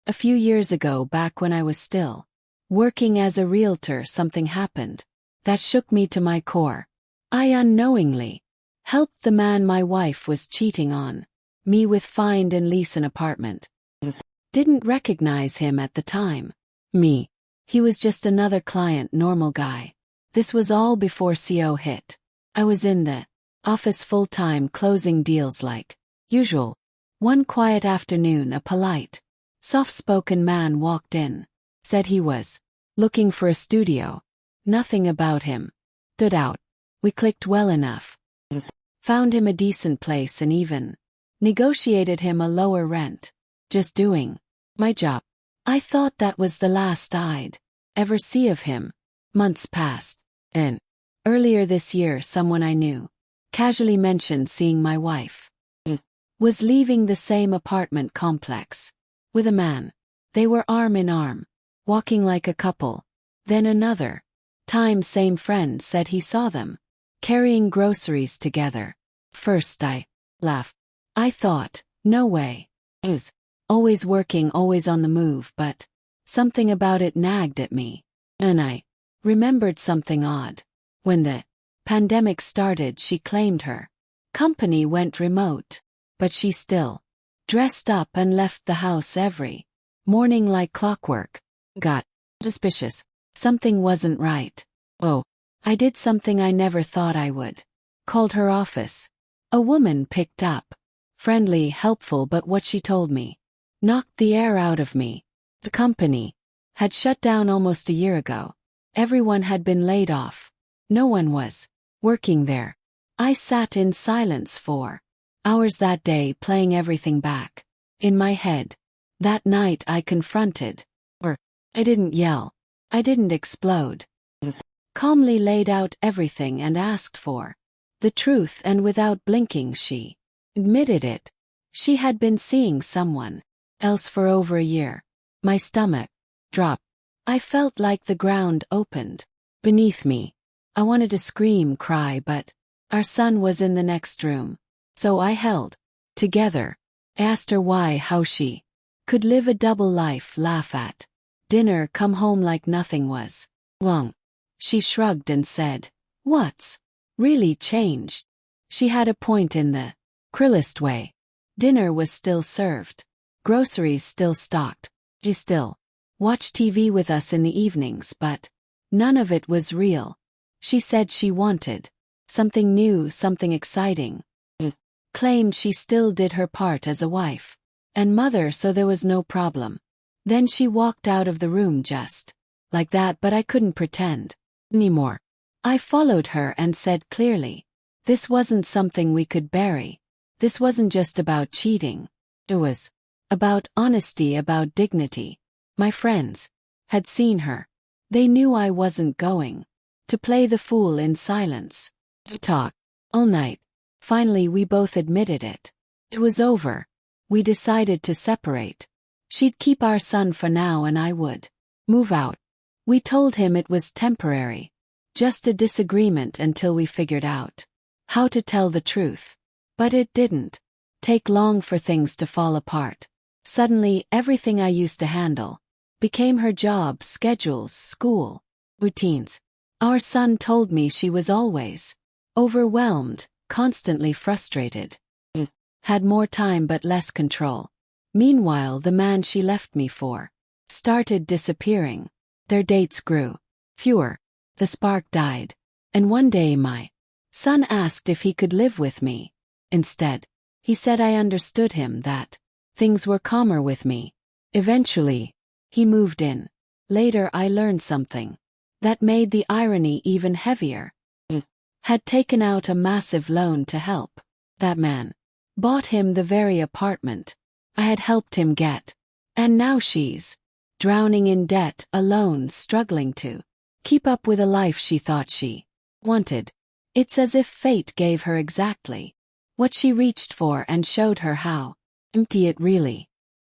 A few years ago, back when I was still working as a realtor, something happened that shook me to my core. I unknowingly helped the man my wife was cheating on me with find and lease an apartment. Didn't recognize him at the time. He was just another client, normal guy. This was all before CO hit. I was in the office full-time closing deals like usual. One quiet afternoon, a polite, soft-spoken man walked in, said he was looking for a studio. Nothing about him stood out. We clicked well enough. Found him a decent place and even negotiated him a lower rent. Just doing my job. I thought that was the last I'd ever see of him. Months passed, and earlier this year someone I knew casually mentioned seeing my wife was leaving the same apartment complex with a man. They were arm in arm, walking like a couple. Then another time, same friend said he saw them carrying groceries together. First I laughed. I thought, no way. Is always working, always on the move, but something about it nagged at me. And I remembered something odd. When the pandemic started, she claimed her company went remote, but she still dressed up and left the house every morning like clockwork. Got suspicious. Something wasn't right. Oh, I did something I never thought I would. Called her office. A woman picked up. Friendly, helpful, but what she told me knocked the air out of me. The company had shut down almost a year ago. Everyone had been laid off. No one was working there. I sat in silence for hours that day, playing everything back in my head. That night I confronted, or I didn't yell. I didn't explode. Calmly laid out everything and asked for the truth, and without blinking she admitted it. She had been seeing someone else for over a year. My stomach dropped. I felt like the ground opened beneath me. I wanted to scream, cry, but our son was in the next room. So I held together. Asked her why, how she could live a double life, laugh at dinner, come home like nothing was wrong. She shrugged and said, "What's really changed?" She had a point in the cruelest way. Dinner was still served. Groceries still stocked. She still watched TV with us in the evenings, but none of it was real. She said she wanted something new, something exciting. Claimed she still did her part as a wife and mother, so there was no problem. Then she walked out of the room just like that, but I couldn't pretend anymore. I followed her and said clearly, this wasn't something we could bury. This wasn't just about cheating. It was about honesty, about dignity. My friends had seen her. They knew I wasn't going to play the fool in silence. We talked all night. Finally, we both admitted it. It was over. We decided to separate. She'd keep our son for now and I would move out. We told him it was temporary, just a disagreement until we figured out how to tell the truth. But it didn't take long for things to fall apart. Suddenly, everything I used to handle became her job: schedules, school, routines. Our son told me she was always overwhelmed, constantly frustrated. Had more time but less control. Meanwhile, the man she left me for started disappearing. Their dates grew fewer. The spark died. And one day my son asked if he could live with me. Instead, he said I understood him, that things were calmer with me. Eventually, he moved in. Later I learned something that made the irony even heavier. Had taken out a massive loan to help. That man bought him the very apartment I had helped him get. And now she's drowning in debt, alone, struggling to keep up with a life she thought she wanted. It's as if fate gave her exactly what she reached for and showed her how empty it really